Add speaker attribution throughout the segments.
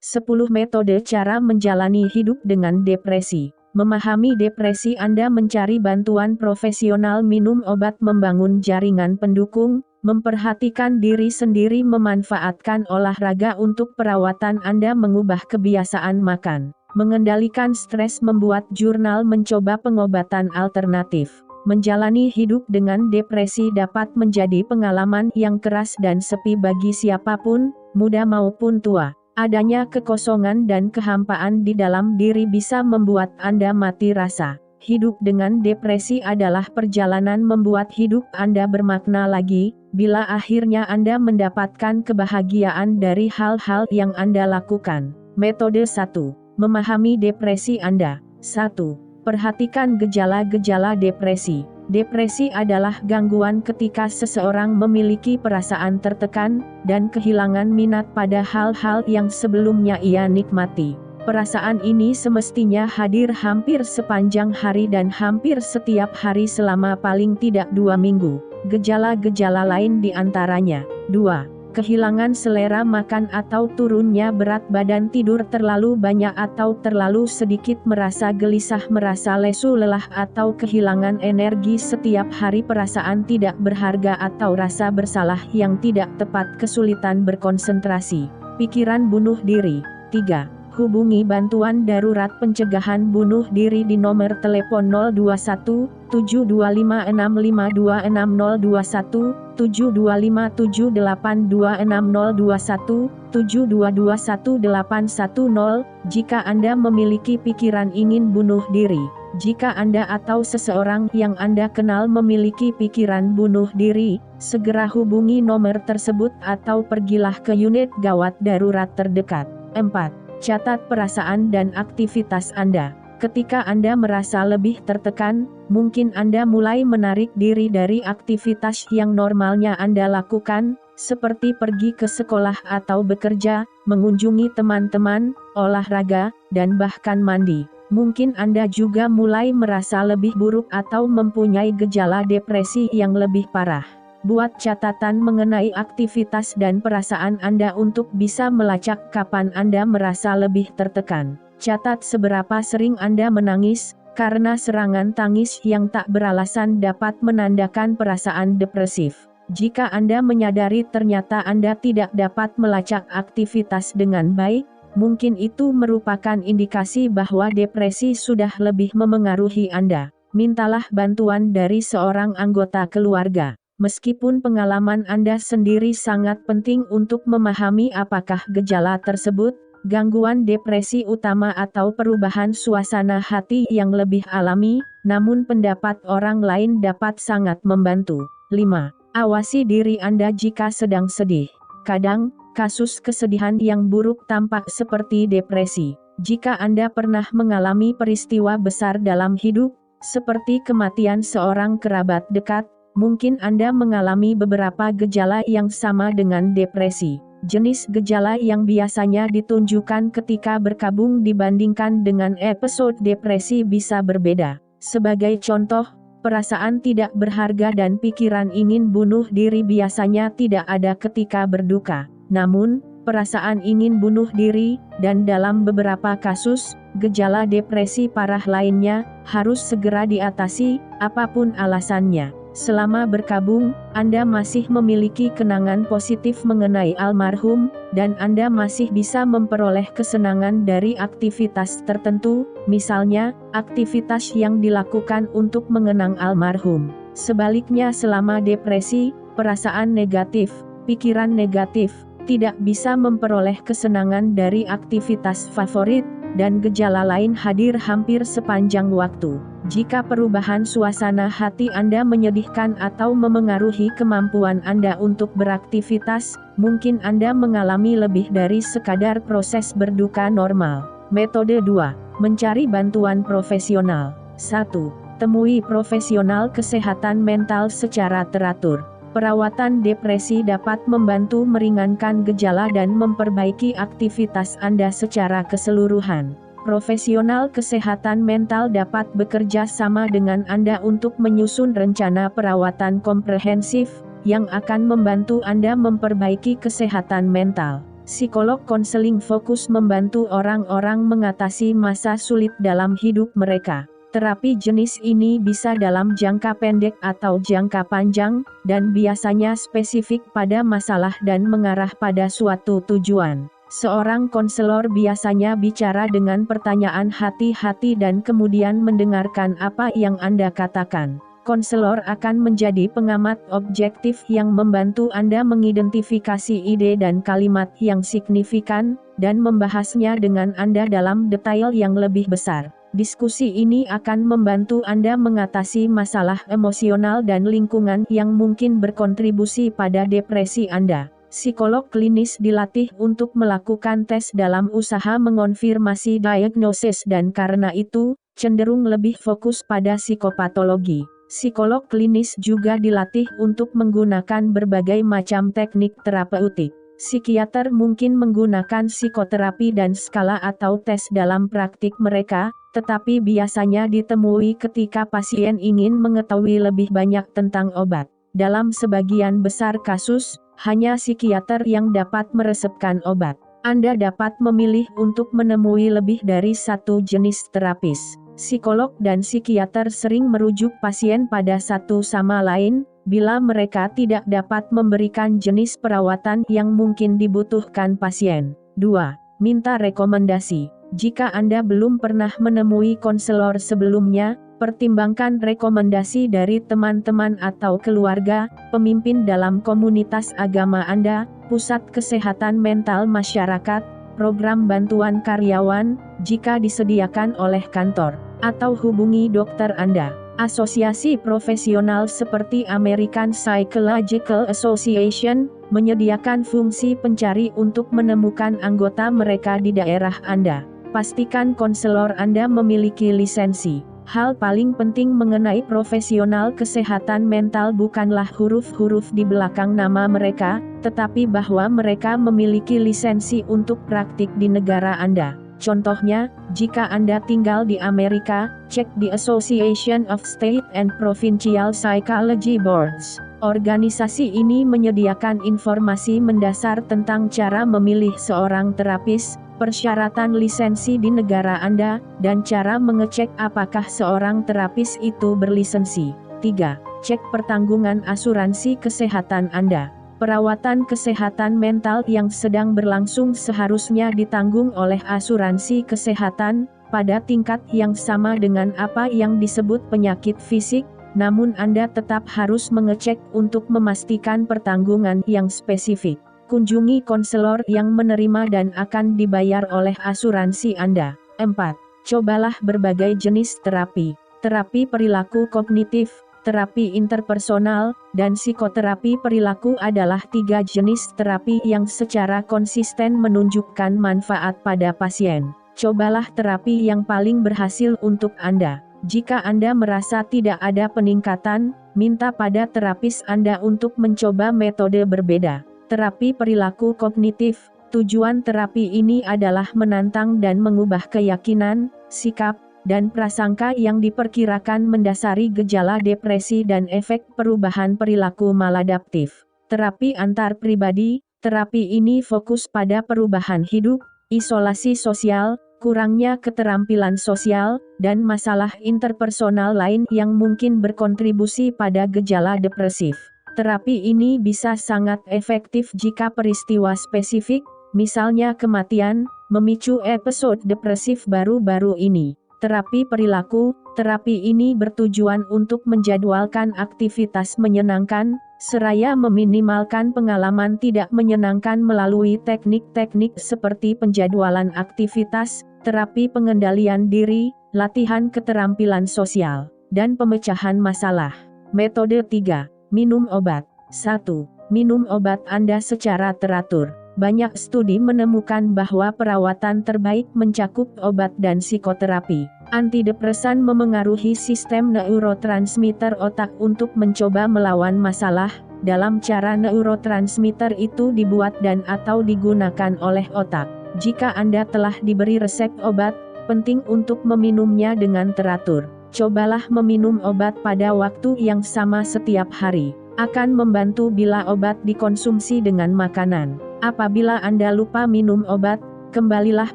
Speaker 1: 10 metode cara menjalani hidup dengan depresi. Memahami depresi Anda mencari bantuan profesional, minum obat, membangun jaringan pendukung, memperhatikan diri sendiri, memanfaatkan olahraga untuk perawatan Anda, mengubah kebiasaan makan, mengendalikan stres, membuat jurnal, mencoba pengobatan alternatif. Menjalani hidup dengan depresi dapat menjadi pengalaman yang keras dan sepi bagi siapapun, muda maupun tua. Adanya kekosongan dan kehampaan di dalam diri bisa membuat Anda mati rasa. Hidup dengan depresi adalah perjalanan membuat hidup Anda bermakna lagi, bila akhirnya Anda mendapatkan kebahagiaan dari hal-hal yang Anda lakukan. Metode 1. Memahami depresi Anda. 1. Perhatikan gejala-gejala depresi. Depresi adalah gangguan ketika seseorang memiliki perasaan tertekan, dan kehilangan minat pada hal-hal yang sebelumnya ia nikmati. Perasaan ini semestinya hadir hampir sepanjang hari dan hampir setiap hari selama paling tidak 2 minggu. Gejala-gejala lain diantaranya: 2. Kehilangan selera makan atau turunnya berat badan, tidur terlalu banyak atau terlalu sedikit, merasa gelisah, merasa lesu, lelah atau kehilangan energi setiap hari, perasaan tidak berharga atau rasa bersalah yang tidak tepat, kesulitan berkonsentrasi, pikiran bunuh diri. 3. Hubungi bantuan darurat pencegahan bunuh diri di nomor telepon 021 725 652 6021, 725 782 6021, 722 1810. Jika Anda memiliki pikiran ingin bunuh diri, jika Anda atau seseorang yang Anda kenal memiliki pikiran bunuh diri, segera hubungi nomor tersebut atau pergilah ke unit gawat darurat terdekat. 4. Catat perasaan dan aktivitas Anda. Ketika Anda merasa lebih tertekan, mungkin Anda mulai menarik diri dari aktivitas yang normalnya Anda lakukan, seperti pergi ke sekolah atau bekerja, mengunjungi teman-teman, olahraga, dan bahkan mandi. Mungkin Anda juga mulai merasa lebih buruk atau mempunyai gejala depresi yang lebih parah. Buat catatan mengenai aktivitas dan perasaan Anda untuk bisa melacak kapan Anda merasa lebih tertekan. Catat seberapa sering Anda menangis, karena serangan tangis yang tak beralasan dapat menandakan perasaan depresif. Jika Anda menyadari ternyata Anda tidak dapat melacak aktivitas dengan baik, mungkin itu merupakan indikasi bahwa depresi sudah lebih memengaruhi Anda. Mintalah bantuan dari seorang anggota keluarga. Meskipun pengalaman Anda sendiri sangat penting untuk memahami apakah gejala tersebut, gangguan depresi utama atau perubahan suasana hati yang lebih alami, namun pendapat orang lain dapat sangat membantu. 5. Awasi diri Anda jika sedang sedih. Kadang, kasus kesedihan yang buruk tampak seperti depresi. Jika Anda pernah mengalami peristiwa besar dalam hidup, seperti kematian seorang kerabat dekat, mungkin Anda mengalami beberapa gejala yang sama dengan depresi. Jenis gejala yang biasanya ditunjukkan ketika berkabung dibandingkan dengan episode depresi bisa berbeda. Sebagai contoh, perasaan tidak berharga dan pikiran ingin bunuh diri biasanya tidak ada ketika berduka. Namun, perasaan ingin bunuh diri, dan dalam beberapa kasus, gejala depresi parah lainnya, harus segera diatasi, apapun alasannya. Selama berkabung, Anda masih memiliki kenangan positif mengenai almarhum, dan Anda masih bisa memperoleh kesenangan dari aktivitas tertentu, misalnya, aktivitas yang dilakukan untuk mengenang almarhum. Sebaliknya, selama depresi, perasaan negatif, pikiran negatif, tidak bisa memperoleh kesenangan dari aktivitas favorit, dan gejala lain hadir hampir sepanjang waktu. Jika perubahan suasana hati Anda menyedihkan atau memengaruhi kemampuan Anda untuk beraktivitas, mungkin Anda mengalami lebih dari sekadar proses berduka normal. Metode 2. Mencari bantuan profesional. 1. Temui profesional kesehatan mental secara teratur. Perawatan depresi dapat membantu meringankan gejala dan memperbaiki aktivitas Anda secara keseluruhan. Profesional kesehatan mental dapat bekerja sama dengan Anda untuk menyusun rencana perawatan komprehensif, yang akan membantu Anda memperbaiki kesehatan mental. Psikolog konseling fokus membantu orang-orang mengatasi masa sulit dalam hidup mereka. Terapi jenis ini bisa dalam jangka pendek atau jangka panjang, dan biasanya spesifik pada masalah dan mengarah pada suatu tujuan. Seorang konselor biasanya bicara dengan pertanyaan hati-hati dan kemudian mendengarkan apa yang Anda katakan. Konselor akan menjadi pengamat objektif yang membantu Anda mengidentifikasi ide dan kalimat yang signifikan, dan membahasnya dengan Anda dalam detail yang lebih besar. Diskusi ini akan membantu Anda mengatasi masalah emosional dan lingkungan yang mungkin berkontribusi pada depresi Anda. Psikolog klinis dilatih untuk melakukan tes dalam usaha mengonfirmasi diagnosis dan karena itu, cenderung lebih fokus pada psikopatologi. Psikolog klinis juga dilatih untuk menggunakan berbagai macam teknik terapeutik. Psikiater mungkin menggunakan psikoterapi dan skala atau tes dalam praktik mereka, tetapi biasanya ditemui ketika pasien ingin mengetahui lebih banyak tentang obat. Dalam sebagian besar kasus, hanya psikiater yang dapat meresepkan obat. Anda dapat memilih untuk menemui lebih dari satu jenis terapis. Psikolog dan psikiater sering merujuk pasien pada satu sama lain, bila mereka tidak dapat memberikan jenis perawatan yang mungkin dibutuhkan pasien. 2. Minta rekomendasi. Jika Anda belum pernah menemui konselor sebelumnya, pertimbangkan rekomendasi dari teman-teman atau keluarga, pemimpin dalam komunitas agama Anda, pusat kesehatan mental masyarakat, program bantuan karyawan, jika disediakan oleh kantor, atau hubungi dokter Anda. Asosiasi profesional seperti American Psychological Association menyediakan fungsi pencari untuk menemukan anggota mereka di daerah Anda. Pastikan konselor Anda memiliki lisensi. Hal paling penting mengenai profesional kesehatan mental bukanlah huruf-huruf di belakang nama mereka, tetapi bahwa mereka memiliki lisensi untuk praktik di negara Anda. Contohnya, jika Anda tinggal di Amerika, cek di Association of State and Provincial Psychology Boards. Organisasi ini menyediakan informasi mendasar tentang cara memilih seorang terapis, persyaratan lisensi di negara Anda, dan cara mengecek apakah seorang terapis itu berlisensi. 3. Cek pertanggungan asuransi kesehatan Anda. Perawatan kesehatan mental yang sedang berlangsung seharusnya ditanggung oleh asuransi kesehatan, pada tingkat yang sama dengan apa yang disebut penyakit fisik, namun Anda tetap harus mengecek untuk memastikan pertanggungan yang spesifik. Kunjungi konselor yang menerima dan akan dibayar oleh asuransi Anda. 4. Cobalah berbagai jenis terapi. Terapi perilaku kognitif, terapi interpersonal, dan psikoterapi perilaku adalah 3 jenis terapi yang secara konsisten menunjukkan manfaat pada pasien. Cobalah terapi yang paling berhasil untuk Anda. Jika Anda merasa tidak ada peningkatan, minta pada terapis Anda untuk mencoba metode berbeda. Terapi perilaku kognitif, tujuan terapi ini adalah menantang dan mengubah keyakinan, sikap, dan prasangka yang diperkirakan mendasari gejala depresi dan efek perubahan perilaku maladaptif. Terapi antar pribadi, terapi ini fokus pada perubahan hidup, isolasi sosial, kurangnya keterampilan sosial, dan masalah interpersonal lain yang mungkin berkontribusi pada gejala depresif. Terapi ini bisa sangat efektif jika peristiwa spesifik, misalnya kematian, memicu episode depresif baru-baru ini. Terapi perilaku, terapi ini bertujuan untuk menjadwalkan aktivitas menyenangkan, seraya meminimalkan pengalaman tidak menyenangkan melalui teknik-teknik seperti penjadwalan aktivitas, terapi pengendalian diri, latihan keterampilan sosial, dan pemecahan masalah. Metode 3. Minum obat. 1. Minum obat Anda secara teratur. Banyak studi menemukan bahwa perawatan terbaik mencakup obat dan psikoterapi. Antidepresan memengaruhi sistem neurotransmitter otak untuk mencoba melawan masalah. Dalam cara neurotransmitter itu dibuat dan atau digunakan oleh otak. Jika Anda telah diberi resep obat, penting untuk meminumnya dengan teratur. Cobalah meminum obat pada waktu yang sama setiap hari. Akan membantu bila obat dikonsumsi dengan makanan. Apabila Anda lupa minum obat, kembalilah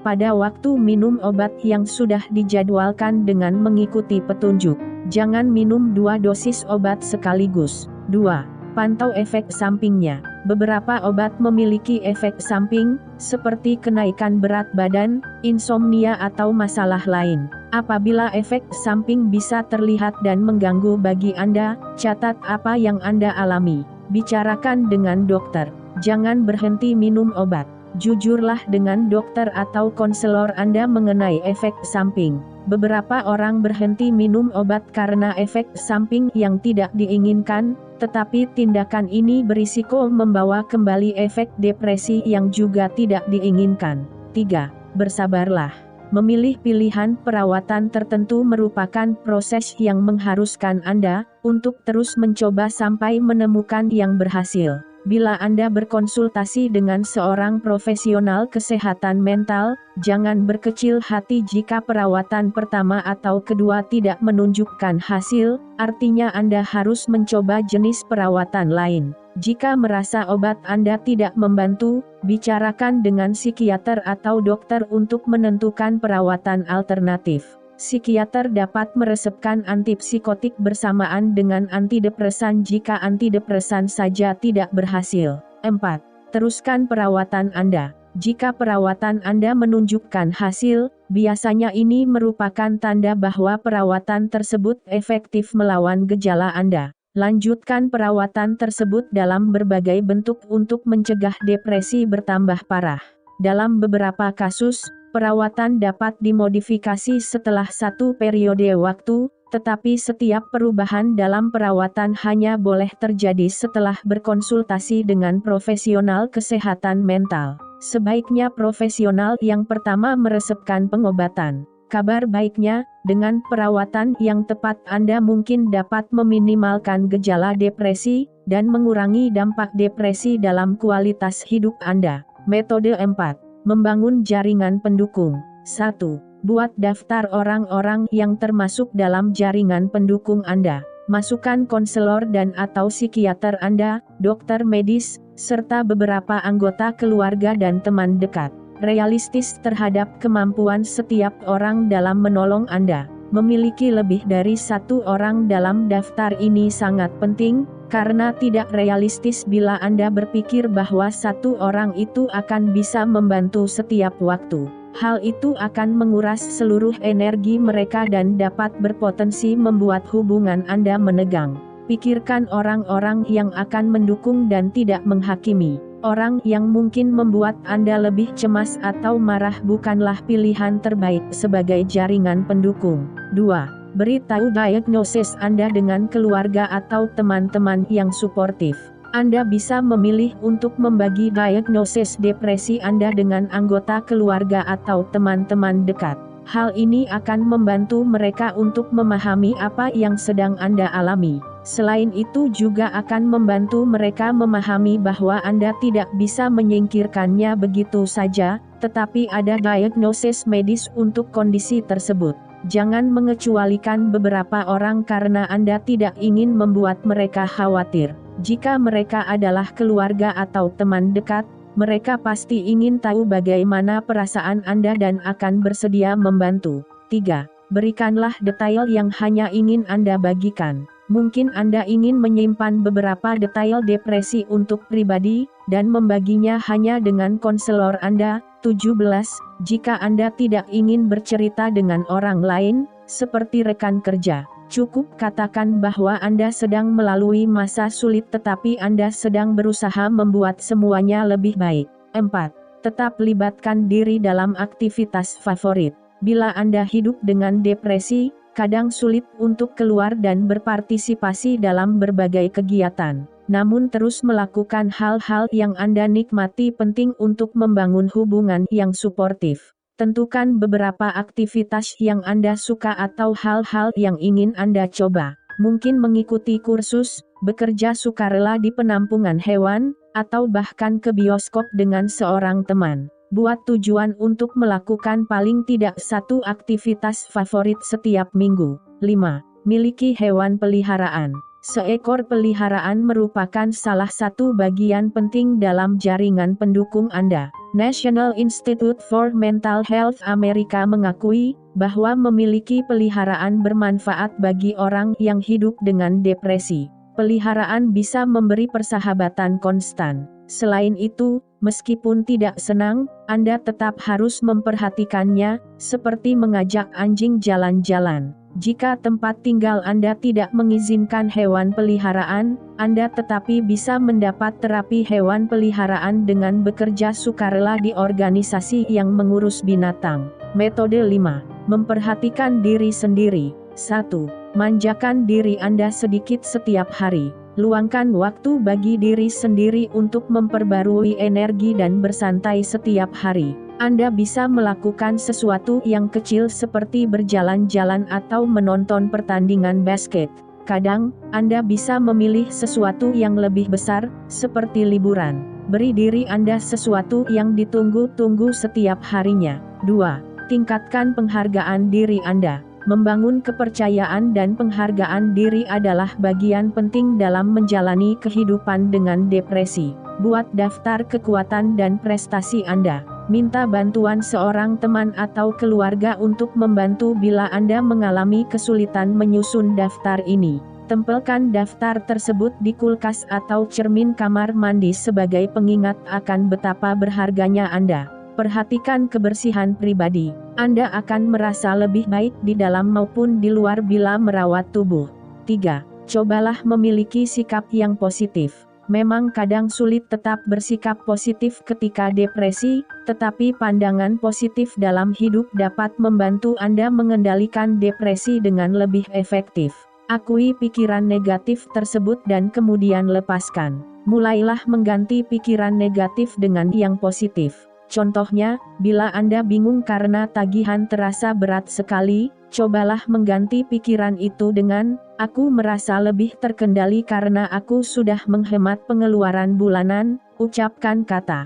Speaker 1: pada waktu minum obat yang sudah dijadwalkan dengan mengikuti petunjuk. Jangan minum 2 dosis obat sekaligus. 2. Pantau efek sampingnya. Beberapa obat memiliki efek samping, seperti kenaikan berat badan, insomnia atau masalah lain. Apabila efek samping bisa terlihat dan mengganggu bagi Anda, catat apa yang Anda alami. Bicarakan dengan dokter. Jangan berhenti minum obat. Jujurlah dengan dokter atau konselor Anda mengenai efek samping. Beberapa orang berhenti minum obat karena efek samping yang tidak diinginkan, tetapi tindakan ini berisiko membawa kembali efek depresi yang juga tidak diinginkan. 3. Bersabarlah. Memilih pilihan perawatan tertentu merupakan proses yang mengharuskan Anda untuk terus mencoba sampai menemukan yang berhasil. Bila Anda berkonsultasi dengan seorang profesional kesehatan mental, jangan berkecil hati jika perawatan pertama atau kedua tidak menunjukkan hasil, artinya Anda harus mencoba jenis perawatan lain. Jika merasa obat Anda tidak membantu, bicarakan dengan psikiater atau dokter untuk menentukan perawatan alternatif. Psikiater dapat meresepkan antipsikotik bersamaan dengan antidepresan jika antidepresan saja tidak berhasil. 4. Teruskan perawatan Anda. Jika perawatan Anda menunjukkan hasil, biasanya ini merupakan tanda bahwa perawatan tersebut efektif melawan gejala Anda. Lanjutkan perawatan tersebut dalam berbagai bentuk untuk mencegah depresi bertambah parah. Dalam beberapa kasus, perawatan dapat dimodifikasi setelah satu periode waktu, tetapi setiap perubahan dalam perawatan hanya boleh terjadi setelah berkonsultasi dengan profesional kesehatan mental. Sebaiknya profesional yang pertama meresepkan pengobatan. Kabar baiknya, dengan perawatan yang tepat Anda mungkin dapat meminimalkan gejala depresi, dan mengurangi dampak depresi dalam kualitas hidup Anda. Metode 4. Membangun jaringan pendukung. 1. Buat daftar orang-orang yang termasuk dalam jaringan pendukung Anda. Masukkan konselor dan atau psikiater Anda, dokter medis, serta beberapa anggota keluarga dan teman dekat. Realistis terhadap kemampuan setiap orang dalam menolong Anda. Memiliki lebih dari satu orang dalam daftar ini sangat penting, karena tidak realistis bila Anda berpikir bahwa satu orang itu akan bisa membantu setiap waktu. Hal itu akan menguras seluruh energi mereka dan dapat berpotensi membuat hubungan Anda menegang. Pikirkan orang-orang yang akan mendukung dan tidak menghakimi. Orang yang mungkin membuat Anda lebih cemas atau marah bukanlah pilihan terbaik sebagai jaringan pendukung. 2. Beritahu diagnosis Anda dengan keluarga atau teman-teman yang suportif. Anda bisa memilih untuk membagi diagnosis depresi Anda dengan anggota keluarga atau teman-teman dekat. Hal ini akan membantu mereka untuk memahami apa yang sedang Anda alami. Selain itu juga akan membantu mereka memahami bahwa Anda tidak bisa menyingkirkannya begitu saja, tetapi ada diagnosis medis untuk kondisi tersebut. Jangan mengecualikan beberapa orang karena Anda tidak ingin membuat mereka khawatir. Jika mereka adalah keluarga atau teman dekat, mereka pasti ingin tahu bagaimana perasaan Anda dan akan bersedia membantu. 3. Berikanlah detail yang hanya ingin Anda bagikan. Mungkin Anda ingin menyimpan beberapa detail depresi untuk pribadi, dan membaginya hanya dengan konselor Anda. 17. Jika Anda tidak ingin bercerita dengan orang lain, seperti rekan kerja, cukup katakan bahwa Anda sedang melalui masa sulit tetapi Anda sedang berusaha membuat semuanya lebih baik. 4. Tetap libatkan diri dalam aktivitas favorit. Bila Anda hidup dengan depresi, kadang sulit untuk keluar dan berpartisipasi dalam berbagai kegiatan. Namun terus melakukan hal-hal yang Anda nikmati penting untuk membangun hubungan yang suportif. Tentukan beberapa aktivitas yang Anda suka atau hal-hal yang ingin Anda coba. Mungkin mengikuti kursus, bekerja sukarela di penampungan hewan, atau bahkan ke bioskop dengan seorang teman. Buat tujuan untuk melakukan paling tidak satu aktivitas favorit setiap minggu. 5. Miliki hewan peliharaan. Seekor peliharaan merupakan salah satu bagian penting dalam jaringan pendukung Anda. National Institute for Mental Health Amerika mengakui bahwa memiliki peliharaan bermanfaat bagi orang yang hidup dengan depresi. Peliharaan bisa memberi persahabatan konstan. Selain itu, meskipun tidak senang, Anda tetap harus memperhatikannya, seperti mengajak anjing jalan-jalan. Jika tempat tinggal Anda tidak mengizinkan hewan peliharaan, Anda tetapi bisa mendapat terapi hewan peliharaan dengan bekerja sukarela di organisasi yang mengurus binatang. Metode 5. Memperhatikan diri sendiri. 1. Manjakan diri Anda sedikit setiap hari. Luangkan waktu bagi diri sendiri untuk memperbarui energi dan bersantai setiap hari. Anda bisa melakukan sesuatu yang kecil seperti berjalan-jalan atau menonton pertandingan basket. Kadang, Anda bisa memilih sesuatu yang lebih besar, seperti liburan. Beri diri Anda sesuatu yang ditunggu-tunggu setiap harinya. 2. Tingkatkan penghargaan diri Anda. Membangun kepercayaan dan penghargaan diri adalah bagian penting dalam menjalani kehidupan dengan depresi. Buat daftar kekuatan dan prestasi Anda. Minta bantuan seorang teman atau keluarga untuk membantu bila Anda mengalami kesulitan menyusun daftar ini. Tempelkan daftar tersebut di kulkas atau cermin kamar mandi sebagai pengingat akan betapa berharganya Anda. Perhatikan kebersihan pribadi. Anda akan merasa lebih baik di dalam maupun di luar bila merawat tubuh. 3. Cobalah memiliki sikap yang positif. Memang kadang sulit tetap bersikap positif ketika depresi, tetapi pandangan positif dalam hidup dapat membantu Anda mengendalikan depresi dengan lebih efektif. Akui pikiran negatif tersebut dan kemudian lepaskan. Mulailah mengganti pikiran negatif dengan yang positif. Contohnya, bila Anda bingung karena tagihan terasa berat sekali, cobalah mengganti pikiran itu dengan, "Aku merasa lebih terkendali karena aku sudah menghemat pengeluaran bulanan." Ucapkan kata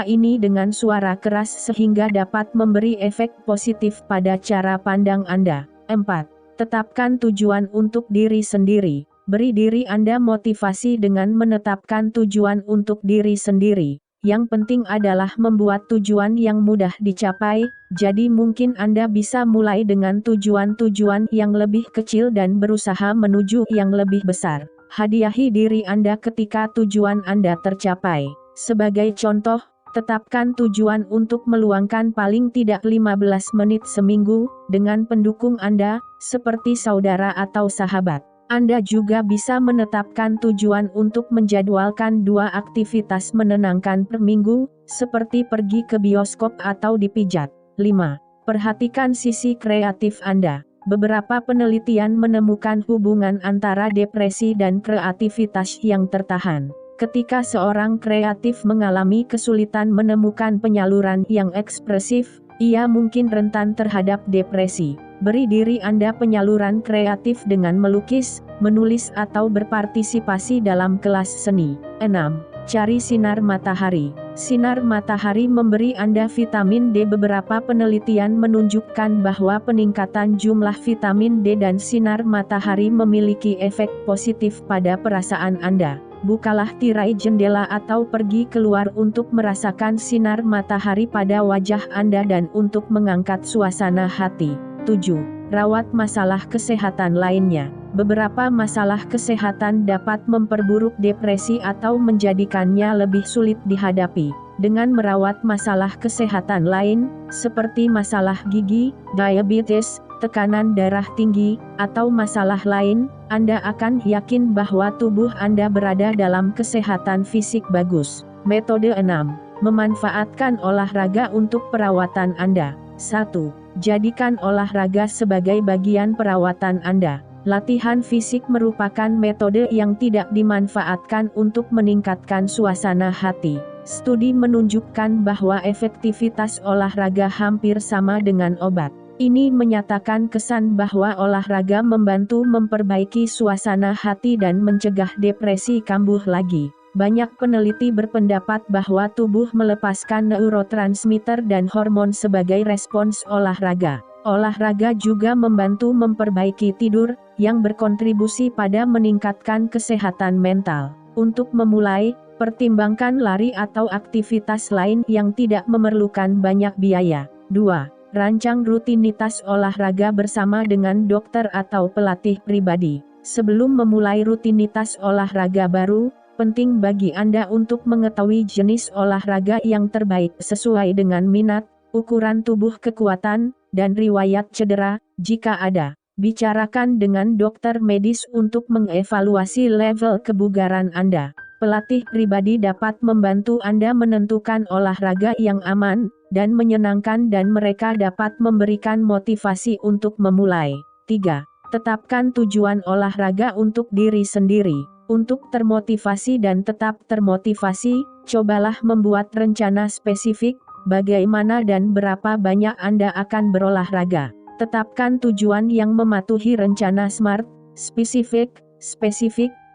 Speaker 1: ini dengan suara keras sehingga dapat memberi efek positif pada cara pandang Anda. 4. Tetapkan tujuan untuk diri sendiri. Beri diri Anda motivasi dengan menetapkan tujuan untuk diri sendiri. Yang penting adalah membuat tujuan yang mudah dicapai, jadi mungkin Anda bisa mulai dengan tujuan-tujuan yang lebih kecil dan berusaha menuju yang lebih besar. Hadiahi diri Anda ketika tujuan Anda tercapai. Sebagai contoh, tetapkan tujuan untuk meluangkan paling tidak 15 menit seminggu, dengan pendukung Anda, seperti saudara atau sahabat. Anda juga bisa menetapkan tujuan untuk menjadwalkan 2 aktivitas menenangkan per minggu, seperti pergi ke bioskop atau dipijat. 5. Perhatikan sisi kreatif Anda. Beberapa penelitian menemukan hubungan antara depresi dan kreativitas yang tertahan. Ketika seorang kreatif mengalami kesulitan menemukan penyaluran yang ekspresif, ia mungkin rentan terhadap depresi. Beri diri Anda penyaluran kreatif dengan melukis, menulis atau berpartisipasi dalam kelas seni. 6. Cari sinar matahari. Sinar matahari memberi Anda vitamin D. Beberapa penelitian menunjukkan bahwa peningkatan jumlah vitamin D dan sinar matahari memiliki efek positif pada perasaan Anda. Bukalah tirai jendela atau pergi keluar untuk merasakan sinar matahari pada wajah Anda dan untuk mengangkat suasana hati. 7. Rawat masalah kesehatan lainnya. Beberapa masalah kesehatan dapat memperburuk depresi atau menjadikannya lebih sulit dihadapi. Dengan merawat masalah kesehatan lain, seperti masalah gigi, diabetes, tekanan darah tinggi, atau masalah lain, Anda akan yakin bahwa tubuh Anda berada dalam kesehatan fisik bagus. Metode 6. Memanfaatkan olahraga untuk perawatan Anda. 1. Jadikan olahraga sebagai bagian perawatan Anda. Latihan fisik merupakan metode yang tidak dimanfaatkan untuk meningkatkan suasana hati. Studi menunjukkan bahwa efektivitas olahraga hampir sama dengan obat. Ini menyatakan kesan bahwa olahraga membantu memperbaiki suasana hati dan mencegah depresi kambuh lagi. Banyak peneliti berpendapat bahwa tubuh melepaskan neurotransmitter dan hormon sebagai respons olahraga. Olahraga juga membantu memperbaiki tidur, yang berkontribusi pada meningkatkan kesehatan mental. Untuk memulai, pertimbangkan lari atau aktivitas lain yang tidak memerlukan banyak biaya. 2. Rancang rutinitas olahraga bersama dengan dokter atau pelatih pribadi. Sebelum memulai rutinitas olahraga baru, penting bagi Anda untuk mengetahui jenis olahraga yang terbaik sesuai dengan minat, ukuran tubuh, kekuatan, dan riwayat cedera, jika ada. Bicarakan dengan dokter medis untuk mengevaluasi level kebugaran Anda. Pelatih pribadi dapat membantu Anda menentukan olahraga yang aman dan menyenangkan, dan mereka dapat memberikan motivasi untuk memulai. 3. Tetapkan tujuan olahraga untuk diri sendiri. Untuk termotivasi dan tetap termotivasi, cobalah membuat rencana spesifik, bagaimana dan berapa banyak Anda akan berolahraga. Tetapkan tujuan yang mematuhi rencana SMART, spesifik,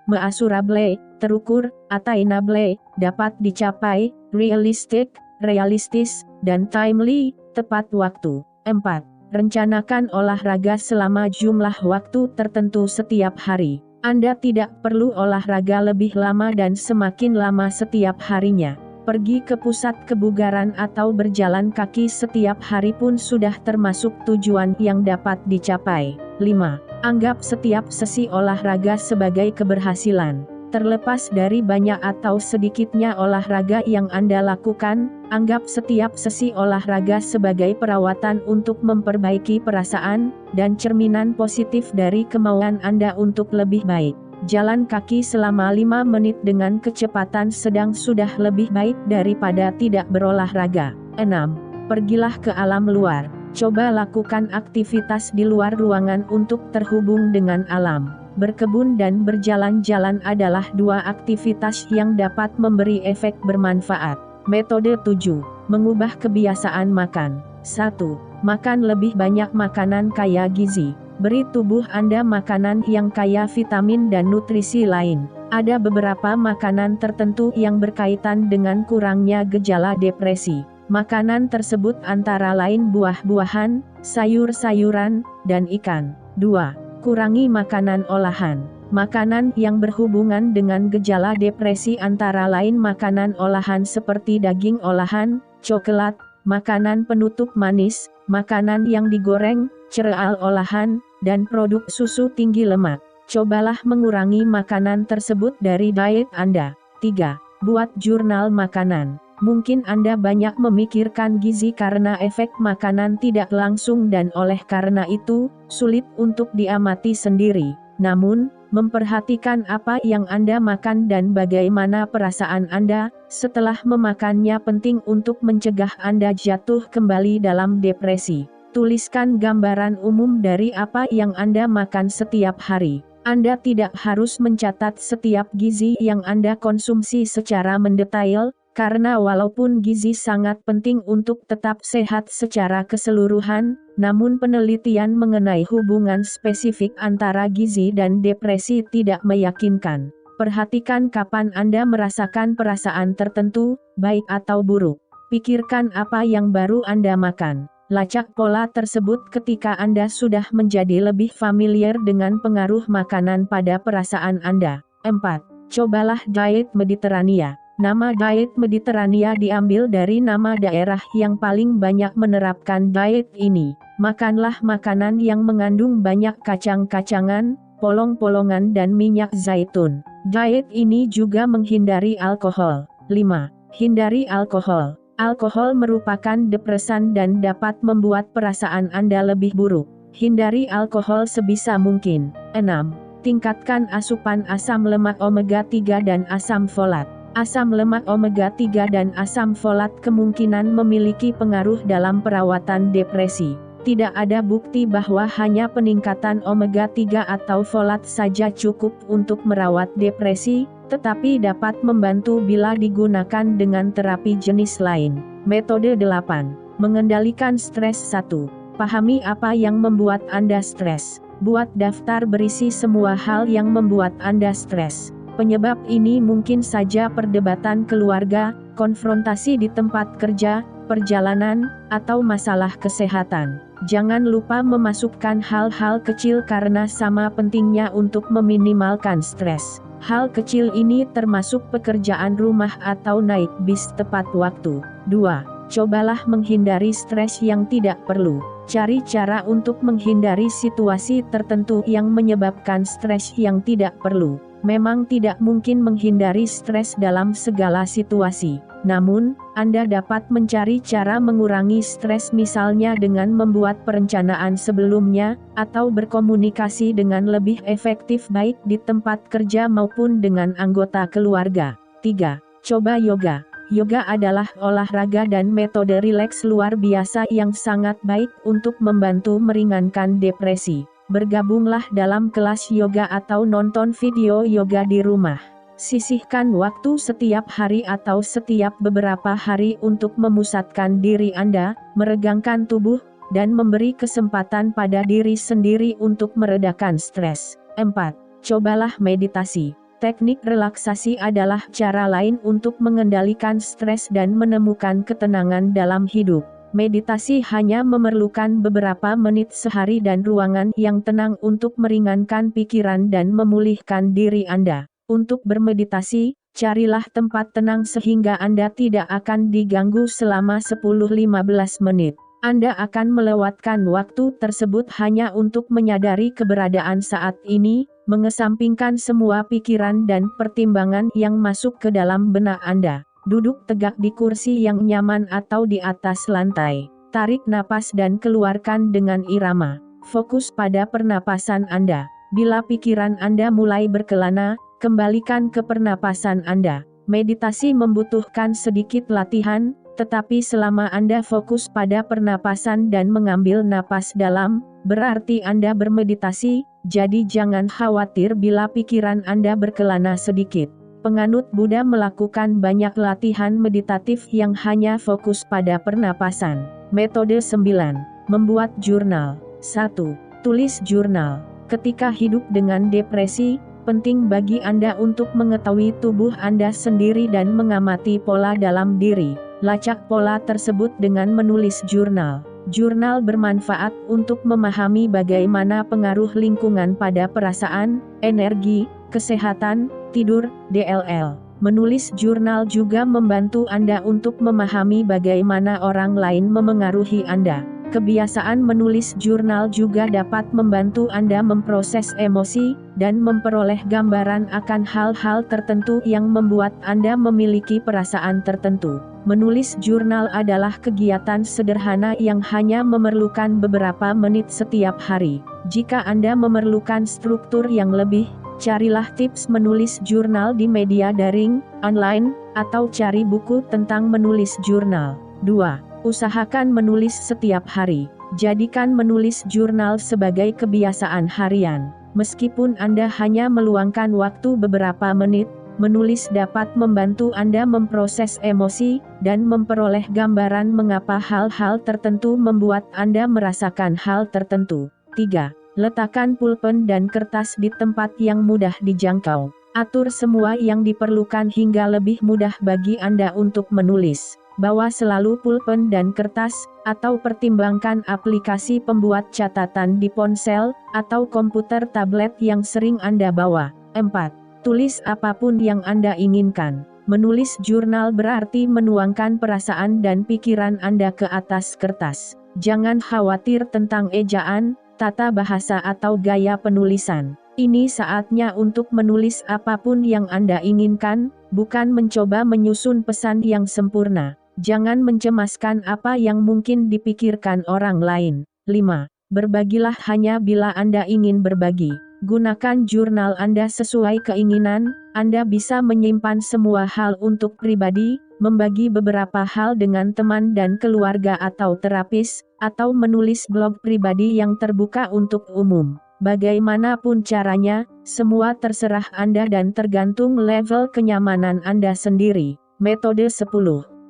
Speaker 1: measurable, terukur, attainable, dapat dicapai, realistis, dan timely, tepat waktu. 4. Rencanakan olahraga selama jumlah waktu tertentu setiap hari. Anda tidak perlu olahraga lebih lama dan semakin lama setiap harinya. Pergi ke pusat kebugaran atau berjalan kaki setiap hari pun sudah termasuk tujuan yang dapat dicapai. 5. Anggap setiap sesi olahraga sebagai keberhasilan. Terlepas dari banyak atau sedikitnya olahraga yang Anda lakukan, anggap setiap sesi olahraga sebagai perawatan untuk memperbaiki perasaan dan cerminan positif dari kemauan Anda untuk lebih baik. Jalan kaki selama 5 menit dengan kecepatan sedang sudah lebih baik daripada tidak berolahraga. 6. Pergilah ke alam luar. Coba lakukan aktivitas di luar ruangan untuk terhubung dengan alam. Berkebun dan berjalan-jalan adalah 2 aktivitas yang dapat memberi efek bermanfaat. Metode 7. Mengubah kebiasaan makan. 1. Makan lebih banyak makanan kaya gizi. Beri tubuh Anda makanan yang kaya vitamin dan nutrisi lain. Ada beberapa makanan tertentu yang berkaitan dengan kurangnya gejala depresi. Makanan tersebut antara lain buah-buahan, sayur-sayuran, dan ikan. 2. Kurangi makanan olahan. Makanan yang berhubungan dengan gejala depresi antara lain makanan olahan seperti daging olahan, coklat, makanan penutup manis, makanan yang digoreng, cereal olahan, dan produk susu tinggi lemak. Cobalah mengurangi makanan tersebut dari diet Anda. 3. Buat jurnal makanan. Mungkin Anda banyak memikirkan gizi karena efek makanan tidak langsung dan oleh karena itu, sulit untuk diamati sendiri. Namun, memperhatikan apa yang Anda makan dan bagaimana perasaan Anda setelah memakannya penting untuk mencegah Anda jatuh kembali dalam depresi. Tuliskan gambaran umum dari apa yang Anda makan setiap hari. Anda tidak harus mencatat setiap gizi yang Anda konsumsi secara mendetail, karena walaupun gizi sangat penting untuk tetap sehat secara keseluruhan, namun penelitian mengenai hubungan spesifik antara gizi dan depresi tidak meyakinkan. Perhatikan kapan Anda merasakan perasaan tertentu, baik atau buruk. Pikirkan apa yang baru Anda makan. Lacak pola tersebut ketika Anda sudah menjadi lebih familiar dengan pengaruh makanan pada perasaan Anda. 4. Cobalah diet Mediterania. Nama diet Mediterania diambil dari nama daerah yang paling banyak menerapkan diet ini. Makanlah makanan yang mengandung banyak kacang-kacangan, polong-polongan dan minyak zaitun. Diet ini juga menghindari alkohol. 5. Hindari alkohol. Alkohol merupakan depresan dan dapat membuat perasaan Anda lebih buruk. Hindari alkohol sebisa mungkin. 6. Tingkatkan asupan asam lemak omega 3 dan asam folat. Asam lemak omega 3 dan asam folat kemungkinan memiliki pengaruh dalam perawatan depresi. Tidak ada bukti bahwa hanya peningkatan omega 3 atau folat saja cukup untuk merawat depresi, tetapi dapat membantu bila digunakan dengan terapi jenis lain. Metode 8. Mengendalikan stres. 1. Pahami apa yang membuat Anda stres. Buat daftar berisi semua hal yang membuat Anda stres. Penyebab ini mungkin saja perdebatan keluarga, konfrontasi di tempat kerja, perjalanan, atau masalah kesehatan. Jangan lupa memasukkan hal-hal kecil karena sama pentingnya untuk meminimalkan stres. Hal kecil ini termasuk pekerjaan rumah atau naik bis tepat waktu. 2. Cobalah menghindari stres yang tidak perlu. Cari cara untuk menghindari situasi tertentu yang menyebabkan stres yang tidak perlu. Memang tidak mungkin menghindari stres dalam segala situasi. Namun, Anda dapat mencari cara mengurangi stres misalnya dengan membuat perencanaan sebelumnya, atau berkomunikasi dengan lebih efektif baik di tempat kerja maupun dengan anggota keluarga. 3. Coba yoga. Yoga adalah olahraga dan metode rileks luar biasa yang sangat baik untuk membantu meringankan depresi. Bergabunglah dalam kelas yoga atau nonton video yoga di rumah. Sisihkan waktu setiap hari atau setiap beberapa hari untuk memusatkan diri Anda, meregangkan tubuh, dan memberi kesempatan pada diri sendiri untuk meredakan stres. 4. Cobalah meditasi. Teknik relaksasi adalah cara lain untuk mengendalikan stres dan menemukan ketenangan dalam hidup. Meditasi hanya memerlukan beberapa menit sehari dan ruangan yang tenang untuk meringankan pikiran dan memulihkan diri Anda. Untuk bermeditasi, carilah tempat tenang sehingga Anda tidak akan diganggu selama 10-15 menit. Anda akan melewatkan waktu tersebut hanya untuk menyadari keberadaan saat ini, mengesampingkan semua pikiran dan pertimbangan yang masuk ke dalam benak Anda. Duduk tegak di kursi yang nyaman atau di atas lantai. Tarik napas dan keluarkan dengan irama. Fokus pada pernapasan Anda. Bila pikiran Anda mulai berkelana, kembalikan ke pernapasan Anda. Meditasi membutuhkan sedikit latihan, tetapi selama Anda fokus pada pernapasan dan mengambil napas dalam, berarti Anda bermeditasi, jadi jangan khawatir bila pikiran Anda berkelana sedikit. Penganut Buddha melakukan banyak latihan meditatif yang hanya fokus pada pernapasan. Metode 9. Membuat jurnal. 1. Tulis jurnal. Ketika hidup dengan depresi, penting bagi Anda untuk mengetahui tubuh Anda sendiri dan mengamati pola dalam diri. Lacak pola tersebut dengan menulis jurnal. Jurnal bermanfaat untuk memahami bagaimana pengaruh lingkungan pada perasaan, energi, kesehatan, tidur, DLL. Menulis jurnal juga membantu Anda untuk memahami bagaimana orang lain memengaruhi Anda. Kebiasaan menulis jurnal juga dapat membantu Anda memproses emosi, dan memperoleh gambaran akan hal-hal tertentu yang membuat Anda memiliki perasaan tertentu. Menulis jurnal adalah kegiatan sederhana yang hanya memerlukan beberapa menit setiap hari. Jika Anda memerlukan struktur yang lebih, carilah tips menulis jurnal di media daring, online, atau cari buku tentang menulis jurnal. 2. Usahakan menulis setiap hari. Jadikan menulis jurnal sebagai kebiasaan harian. Meskipun Anda hanya meluangkan waktu beberapa menit, menulis dapat membantu Anda memproses emosi, dan memperoleh gambaran mengapa hal-hal tertentu membuat Anda merasakan hal tertentu. 3. Letakkan pulpen dan kertas di tempat yang mudah dijangkau. Atur semua yang diperlukan hingga lebih mudah bagi Anda untuk menulis. Bawa selalu pulpen dan kertas, atau pertimbangkan aplikasi pembuat catatan di ponsel, atau komputer tablet yang sering Anda bawa. 4. Tulis apapun yang Anda inginkan. Menulis jurnal berarti menuangkan perasaan dan pikiran Anda ke atas kertas. Jangan khawatir tentang ejaan, tata bahasa atau gaya penulisan. Ini saatnya untuk menulis apapun yang Anda inginkan, bukan mencoba menyusun pesan yang sempurna. Jangan mencemaskan apa yang mungkin dipikirkan orang lain. 5. Berbagilah hanya bila Anda ingin berbagi. Gunakan jurnal Anda sesuai keinginan. Anda bisa menyimpan semua hal untuk pribadi, membagi beberapa hal dengan teman dan keluarga atau terapis, atau menulis blog pribadi yang terbuka untuk umum. Bagaimanapun caranya, semua terserah Anda dan tergantung level kenyamanan Anda sendiri. Metode 10.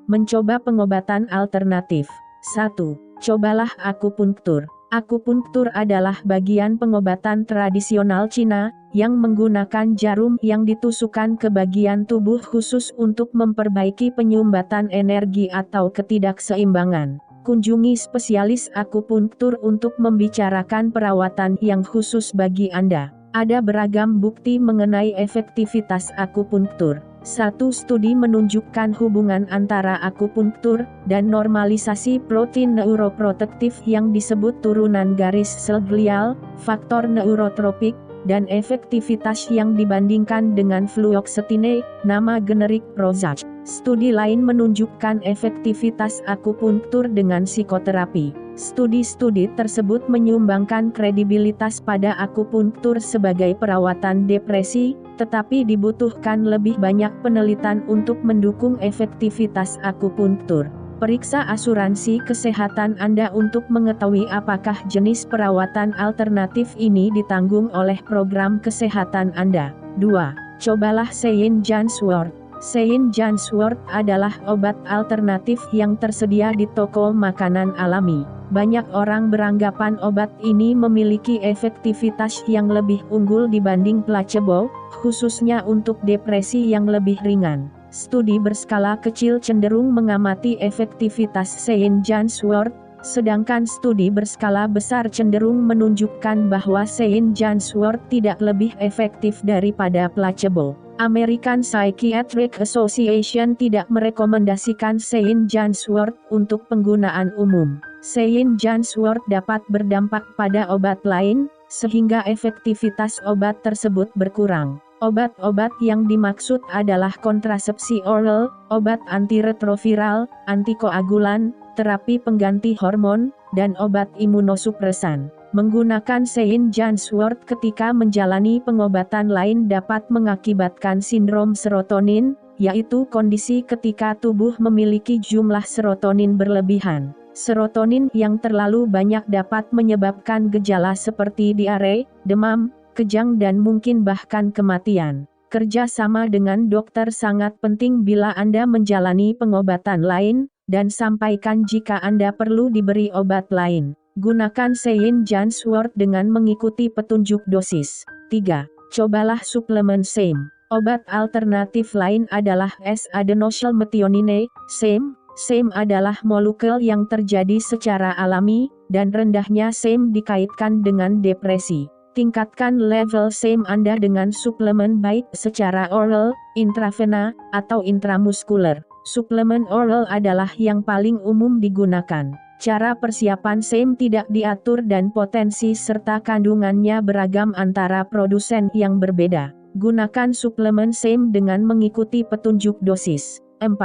Speaker 1: Mencoba pengobatan alternatif. 1. Cobalah akupunktur. Akupunktur adalah bagian pengobatan tradisional Cina, yang menggunakan jarum yang ditusukkan ke bagian tubuh khusus untuk memperbaiki penyumbatan energi atau ketidakseimbangan. kunjungi spesialis akupunktur untuk membicarakan perawatan yang khusus bagi Anda. Ada beragam bukti mengenai efektivitas akupunktur. Satu studi menunjukkan hubungan antara akupunktur dan normalisasi protein neuroprotektif yang disebut turunan garis sel glial, faktor neurotropik, dan efektivitas yang dibandingkan dengan fluoxetine, nama generik Prozac. Studi lain menunjukkan efektivitas akupunktur dengan psikoterapi. Studi-studi tersebut menyumbangkan kredibilitas pada akupunktur sebagai perawatan depresi, tetapi dibutuhkan lebih banyak penelitian untuk mendukung efektivitas akupunktur. Periksa asuransi kesehatan Anda untuk mengetahui apakah jenis perawatan alternatif ini ditanggung oleh program kesehatan Anda. 2. Cobalah St. John's wort. St. John's wort adalah obat alternatif yang tersedia di toko makanan alami. Banyak orang beranggapan obat ini memiliki efektivitas yang lebih unggul dibanding placebo, khususnya untuk depresi yang lebih ringan. Studi berskala kecil cenderung mengamati efektivitas St. John's wort, sedangkan studi berskala besar cenderung menunjukkan bahwa St. John's wort tidak lebih efektif daripada placebo. American Psychiatric Association tidak merekomendasikan St. John's wort untuk penggunaan umum. St. John's wort dapat berdampak pada obat lain, sehingga efektivitas obat tersebut berkurang. Obat-obat yang dimaksud adalah kontrasepsi oral, obat antiretroviral, antikoagulan, terapi pengganti hormon, dan obat imunosupresan. Menggunakan St. John's wort ketika menjalani pengobatan lain dapat mengakibatkan sindrom serotonin, yaitu kondisi ketika tubuh memiliki jumlah serotonin berlebihan. Serotonin yang terlalu banyak dapat menyebabkan gejala seperti diare, demam, kejang dan mungkin bahkan kematian. Kerja sama dengan dokter sangat penting bila Anda menjalani pengobatan lain, dan sampaikan jika Anda perlu diberi obat lain. Gunakan St. John's wort dengan mengikuti petunjuk dosis. 3. Cobalah suplemen SEM. Obat alternatif lain adalah S-adenosylmethionine, SEM. SEM adalah molekul yang terjadi secara alami, dan rendahnya SEM dikaitkan dengan depresi. Tingkatkan level SEM Anda dengan suplemen baik secara oral, intravena, atau intramuskuler. Suplemen oral adalah yang paling umum digunakan. Cara persiapan SEM tidak diatur dan potensi serta kandungannya beragam antara produsen yang berbeda. Gunakan suplemen SEM dengan mengikuti petunjuk dosis. 4.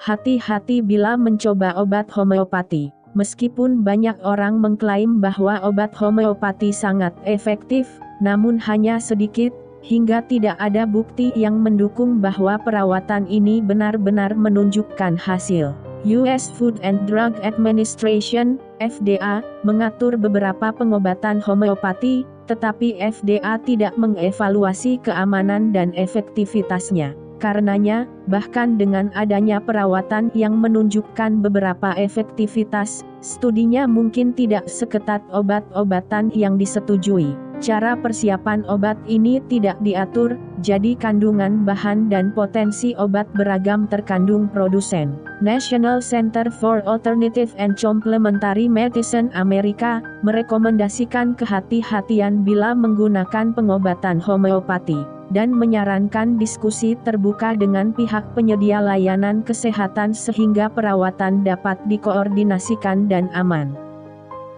Speaker 1: Hati-hati bila mencoba obat homeopati. Meskipun banyak orang mengklaim bahwa obat homeopati sangat efektif, namun hanya sedikit, hingga tidak ada bukti yang mendukung bahwa perawatan ini benar-benar menunjukkan hasil. US Food and Drug Administration, FDA, mengatur beberapa pengobatan homeopati, tetapi FDA tidak mengevaluasi keamanan dan efektivitasnya. Karenanya, bahkan dengan adanya perawatan yang menunjukkan beberapa efektivitas, studinya mungkin tidak seketat obat-obatan yang disetujui. Cara persiapan obat ini tidak diatur, jadi kandungan bahan dan potensi obat beragam terkandung produsen. National Center for Alternative and Complementary Medicine Amerika merekomendasikan kehati-hatian bila menggunakan pengobatan homeopati, dan menyarankan diskusi terbuka dengan pihak penyedia layanan kesehatan sehingga perawatan dapat dikoordinasikan dan aman.